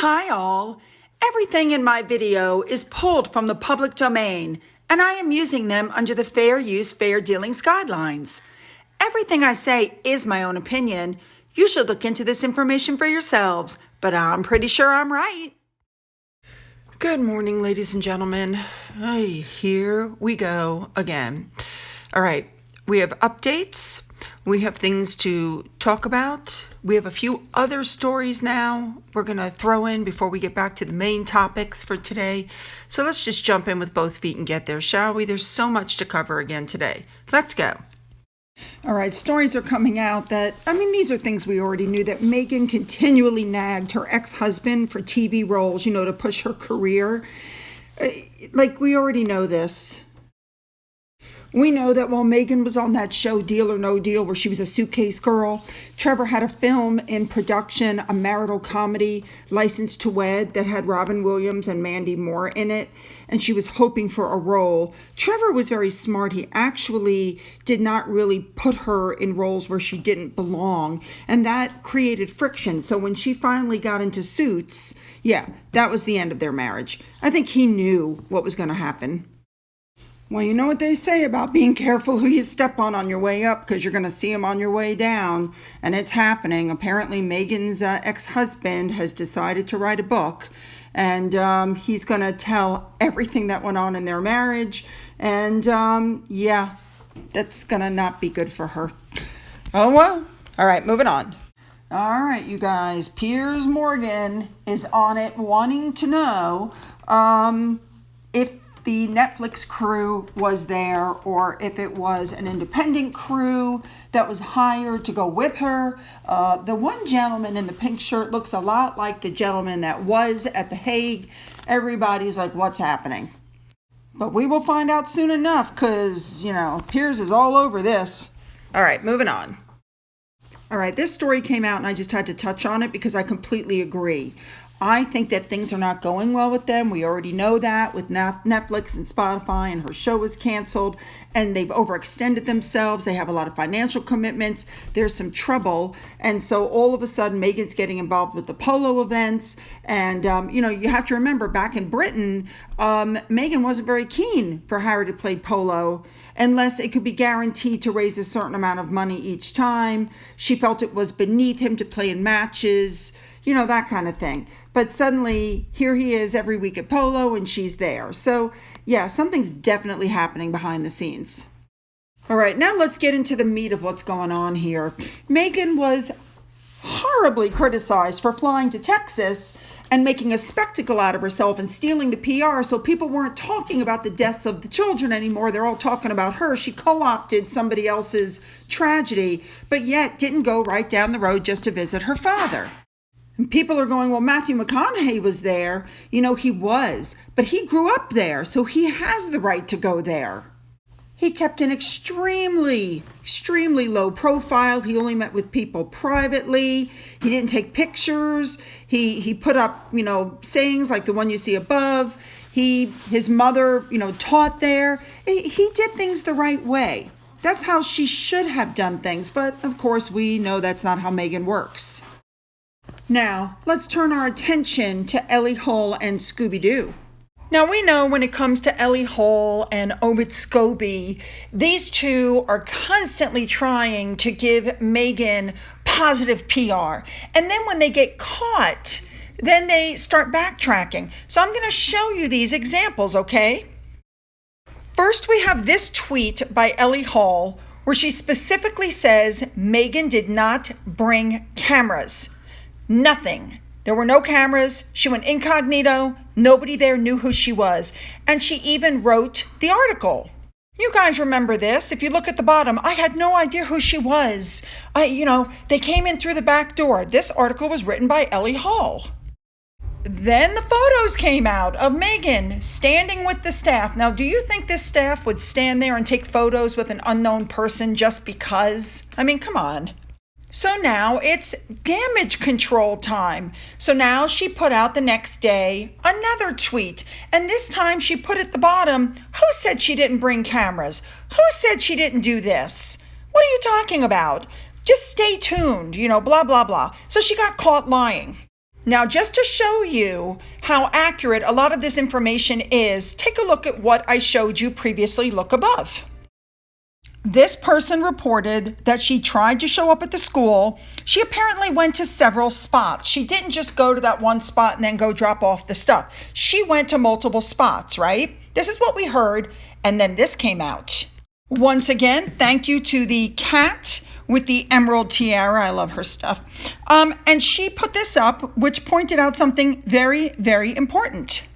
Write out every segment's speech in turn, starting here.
Hi all! Everything in my video is pulled from the public domain, and I am using them under the Fair Use, Fair Dealings guidelines. Everything I say is my own opinion. You should look into this information for yourselves, but I'm pretty sure I'm right. Good morning, ladies and gentlemen. Here we go again. All right, we have updates. We have things to talk about. We have a few other stories now we're going to throw in before we get back to the main topics for today. So let's just jump in with both feet and get there, shall we? There's so much to cover again today. Let's go. All right, stories are coming out that, these are things we already knew, that Meghan continually nagged her ex-husband for TV roles, to push her career. We already know this. We know that while Meghan was on that show, Deal or No Deal, where she was a suitcase girl, Trevor had a film in production, a marital comedy, License to Wed, that had Robin Williams and Mandy Moore in it, and she was hoping for a role. Trevor was very smart. He actually did not really put her in roles where she didn't belong, and that created friction. So when she finally got into Suits, that was the end of their marriage. I think he knew what was going to happen. Well, you know what they say about being careful who you step on your way up, because you're going to see them on your way down, and it's happening. Apparently, Meghan's ex-husband has decided to write a book, and he's going to tell everything that went on in their marriage, and that's going to not be good for her. Oh, well. All right, moving on. All right, you guys, Piers Morgan is on it, wanting to know if the Netflix crew was there, or if it was an independent crew that was hired to go with her. The one gentleman in the pink shirt looks a lot like the gentleman that was at The Hague. Everybody's like, what's happening? But we will find out soon enough, because, Piers is all over this. All right, moving on. All right, this story came out and I just had to touch on it because I completely agree. I think that things are not going well with them. We already know that with Netflix and Spotify, and her show was canceled, and they've overextended themselves. They have a lot of financial commitments. There's some trouble. And so all of a sudden, Meghan's getting involved with the polo events. And, you have to remember, back in Britain, Meghan wasn't very keen for Harry to play polo unless it could be guaranteed to raise a certain amount of money each time. She felt it was beneath him to play in matches, that kind of thing. But suddenly, here he is every week at polo, and she's there. So, something's definitely happening behind the scenes. All right, now let's get into the meat of what's going on here. Meghan was horribly criticized for flying to Texas and making a spectacle out of herself and stealing the PR, so people weren't talking about the deaths of the children anymore. They're all talking about her. She co-opted somebody else's tragedy, but yet didn't go right down the road just to visit her father. And people are going, well, Matthew McConaughey was there. He was, but he grew up there, so he has the right to go there. He kept an extremely, extremely low profile. He only met with people privately. He didn't take pictures. He put up, sayings like the one you see above. His mother, taught there. He did things the right way. That's how she should have done things. But of course, we know that's not how Meghan works. Now, let's turn our attention to Ellie Hall and Scooby-Doo. Now, we know when it comes to Ellie Hall and Omid Scobie, these two are constantly trying to give Meghan positive PR. And then when they get caught, then they start backtracking. So I'm going to show you these examples, okay? First, we have this tweet by Ellie Hall where she specifically says Meghan did not bring cameras. Nothing. There were no cameras. She went incognito. Nobody there knew who she was. And she even wrote the article. You guys remember this. If you look at the bottom, I had no idea who she was. They came in through the back door. This article was written by Ellie Hall. Then the photos came out of Meghan standing with the staff. Now, do you think this staff would stand there and take photos with an unknown person just because? Come on. So now it's damage control time. So now she put out the next day another tweet. And this time she put at the bottom, who said she didn't bring cameras? Who said she didn't do this? What are you talking about? Just stay tuned, blah, blah, blah. So she got caught lying. Now, just to show you how accurate a lot of this information is, take a look at what I showed you previously. Look above. This person reported that she tried to show up at the school. She apparently went to several spots. She didn't just go to that one spot and then go drop off the stuff. She went to multiple spots, right? This is what we heard, and then this came out. Once again, thank you to the cat with the emerald tiara. I love her stuff. And she put this up, which pointed out something very, very important.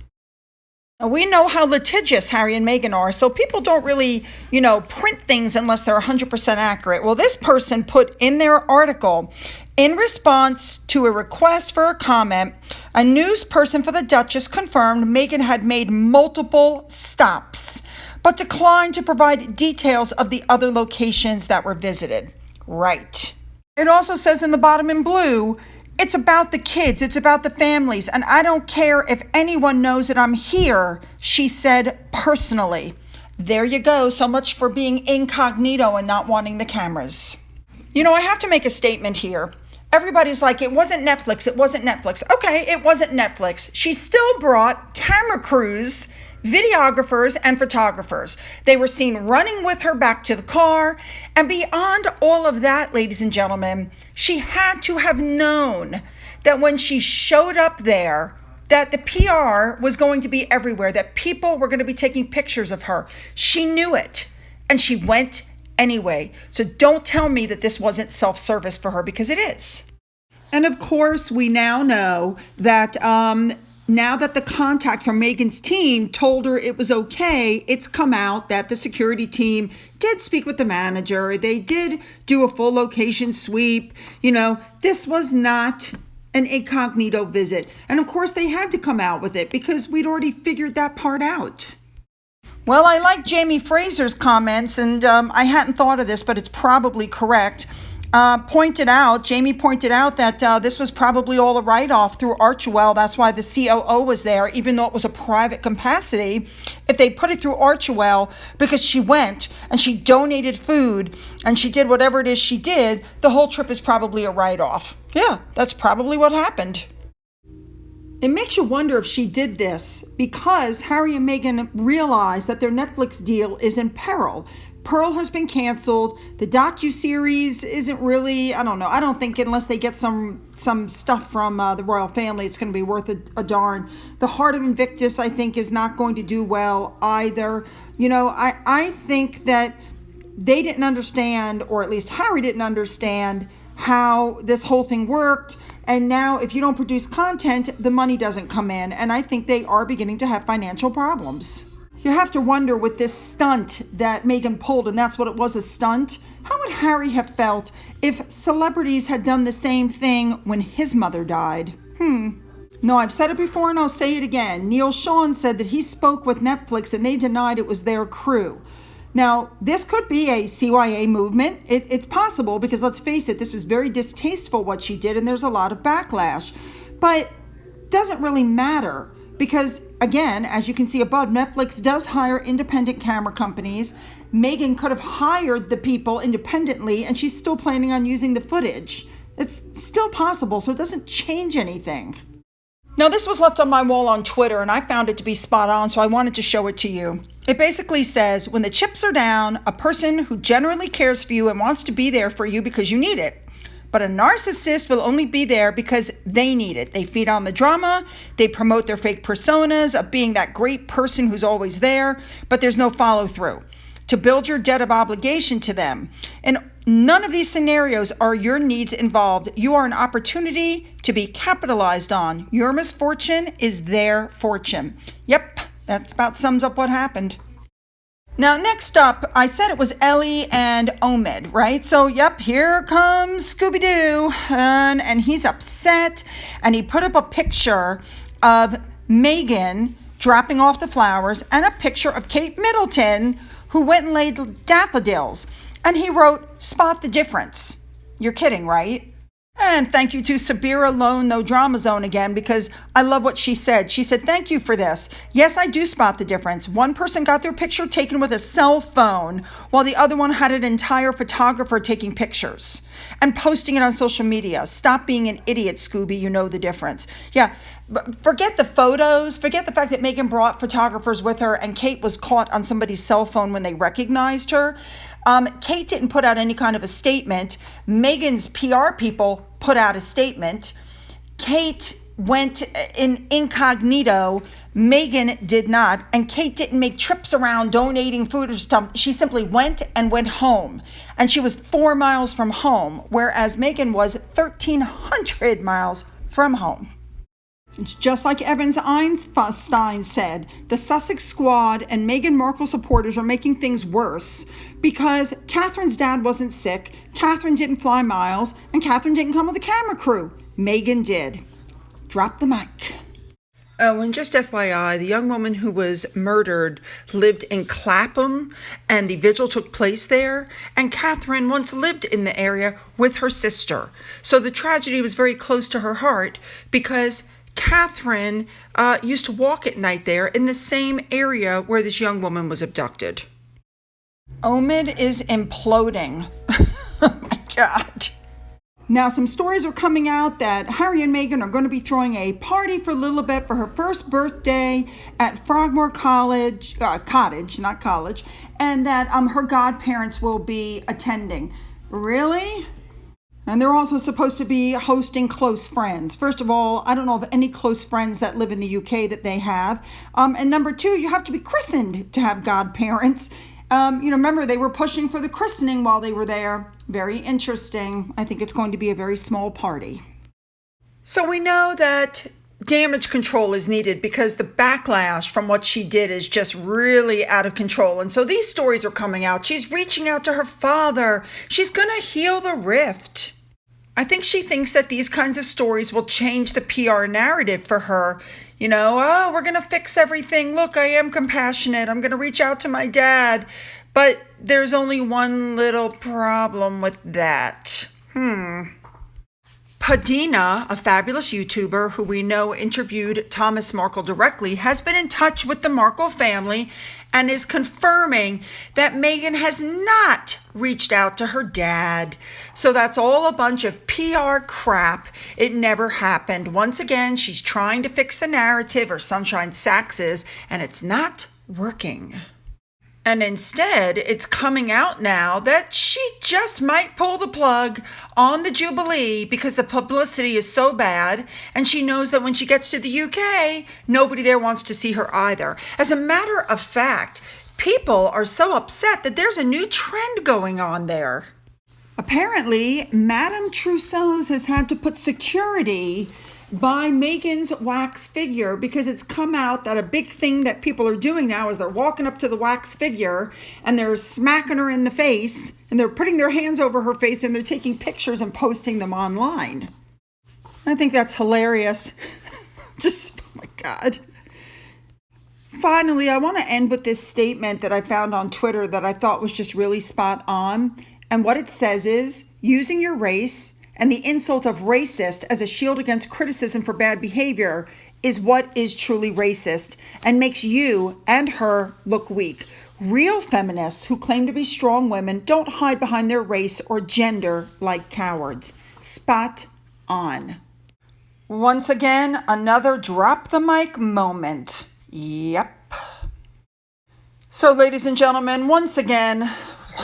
Now, we know how litigious Harry and Meghan are, so people don't really, print things unless they're 100% accurate. Well, this person put in their article, in response to a request for a comment, a news person for the Duchess confirmed Meghan had made multiple stops, but declined to provide details of the other locations that were visited. Right. It also says in the bottom in blue, it's about the kids, it's about the families, and I don't care if anyone knows that I'm here, she said personally. There you go. So much for being incognito and not wanting the cameras. I have to make a statement here. Everybody's like, it wasn't Netflix, it wasn't Netflix. Okay, it wasn't Netflix. She still brought camera crews, videographers, and photographers. They were seen running with her back to the car. And beyond all of that, ladies and gentlemen, she had to have known that when she showed up there, that the PR was going to be everywhere, that people were going to be taking pictures of her. She knew it, and she went anyway. So don't tell me that this wasn't self-service for her, because it is. And of course, we now know that now that the contact from Meghan's team told her it was okay, it's come out that the security team did speak with the manager. They did do a full location sweep. This was not an incognito visit. And of course, they had to come out with it because we'd already figured that part out. Well, I like Jamie Fraser's comments, and I hadn't thought of this, but it's probably correct. Jamie pointed out that this was probably all a write-off through Archewell. That's why the COO was there, even though it was a private capacity. If they put it through Archewell, because she went and she donated food and she did whatever it is she did, the whole trip is probably a write-off. Yeah, that's probably what happened. It makes you wonder if she did this because Harry and Meghan realized that their Netflix deal is in peril. Pearl has been canceled. The docuseries isn't really, I don't know. I don't think unless they get some stuff from the royal family, it's going to be worth a darn. The Heart of Invictus, I think, is not going to do well either. I think that they didn't understand, or at least Harry didn't understand, how this whole thing worked. And now if you don't produce content, the money doesn't come in. And I think they are beginning to have financial problems. You have to wonder with this stunt that Meghan pulled, and that's what it was, a stunt. How would Harry have felt if celebrities had done the same thing when his mother died? No, I've said it before and I'll say it again. Neil Sean said that he spoke with Netflix and they denied it was their crew. Now, this could be a CYA movement. It's possible because, let's face it, this was very distasteful what she did and there's a lot of backlash. But it doesn't really matter. Because, again, as you can see above, Netflix does hire independent camera companies. Meghan could have hired the people independently, and she's still planning on using the footage. It's still possible, so it doesn't change anything. Now, this was left on my wall on Twitter, and I found it to be spot on, so I wanted to show it to you. It basically says, when the chips are down, a person who generally cares for you and wants to be there for you because you need it. But a narcissist will only be there because they need it. They feed on the drama. They promote their fake personas of being that great person who's always there, but there's no follow through to build your debt of obligation to them. And none of these scenarios are your needs involved. You are an opportunity to be capitalized on. Your misfortune is their fortune. Yep, that about sums up what happened. Now, next up, I said it was Ellie and Omid, right? So, yep, here comes Scooby-Doo, and he's upset, and he put up a picture of Meghan dropping off the flowers and a picture of Kate Middleton, who went and laid daffodils, and he wrote, "Spot the difference." You're kidding, right? And thank you to Sabira Lone, No Drama Zone again, because I love what she said. She said, thank you for this. Yes, I do spot the difference. One person got their picture taken with a cell phone, while the other one had an entire photographer taking pictures and posting it on social media. Stop being an idiot, Scooby. You know the difference. Yeah, but forget the photos. Forget the fact that Meghan brought photographers with her and Kate was caught on somebody's cell phone when they recognized her. Kate didn't put out any kind of a statement. Meghan's PR people put out a statement. Kate went in incognito. Meghan did not. And Kate didn't make trips around donating food or stuff. She simply went home. And she was 4 miles from home, whereas Meghan was 1,300 miles from home. It's just like Evans Einstein said, the Sussex squad and Meghan Markle supporters are making things worse because Catherine's dad wasn't sick, Catherine didn't fly miles, and Catherine didn't come with a camera crew. Meghan did. Drop the mic. Oh, and just FYI, the young woman who was murdered lived in Clapham, and the vigil took place there, and Catherine once lived in the area with her sister. So the tragedy was very close to her heart because Catherine used to walk at night there in the same area where this young woman was abducted. Omid is imploding. Oh my God. Now, some stories are coming out that Harry and Meghan are going to be throwing a party for Lilibet for her first birthday at Frogmore Cottage, not college, and that her godparents will be attending. Really? And they're also supposed to be hosting close friends. First of all, I don't know of any close friends that live in the UK that they have. And number two, you have to be christened to have godparents. Remember, they were pushing for the christening while they were there. Very interesting. I think it's going to be a very small party. So we know that damage control is needed because the backlash from what she did is just really out of control. And so these stories are coming out. She's reaching out to her father. She's going to heal the rift. I think she thinks that these kinds of stories will change the PR narrative for her. We're going to fix everything. Look, I am compassionate. I'm going to reach out to my dad. But there's only one little problem with that. Padina, a fabulous YouTuber who we know interviewed Thomas Markle directly, has been in touch with the Markle family and is confirming that Meghan has not reached out to her dad. So that's all a bunch of PR crap. It never happened. Once again, she's trying to fix the narrative, or Sunshine Sachs is, and it's not working. And instead, it's coming out now that she just might pull the plug on the Jubilee because the publicity is so bad, and she knows that when she gets to the UK, nobody there wants to see her either. As a matter of fact, people are so upset that there's a new trend going on there. Apparently, Madame Tussauds has had to put security by Meghan's wax figure because it's come out that a big thing that people are doing now is they're walking up to the wax figure and they're smacking her in the face and they're putting their hands over her face and they're taking pictures and posting them online. I think that's hilarious. Just, oh my God. Finally, I want to end with this statement that I found on Twitter that I thought was just really spot on. And what it says is, using your race and the insult of racist as a shield against criticism for bad behavior is what is truly racist and makes you and her look weak. Real feminists who claim to be strong women don't hide behind their race or gender like cowards. Spot on. Once again, another drop the mic moment. Yep. So, ladies and gentlemen, once again,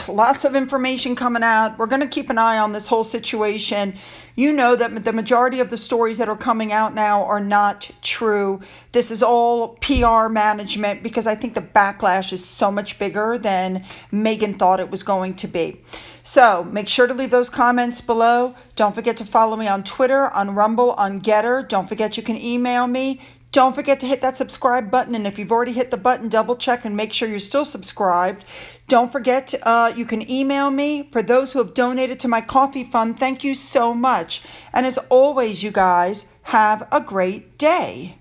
lots of information coming out. We're going to keep an eye on this whole situation. You know that the majority of the stories that are coming out now are not true. This is all PR management because I think the backlash is so much bigger than Meghan thought it was going to be. So make sure to leave those comments below. Don't forget to follow me on Twitter, on Rumble, on Getter. Don't forget you can email me. Don't forget to hit that subscribe button. And if you've already hit the button, double check and make sure you're still subscribed. Don't forget, you can email me. For those who have donated to my coffee fund, thank you so much. And as always, you guys, have a great day.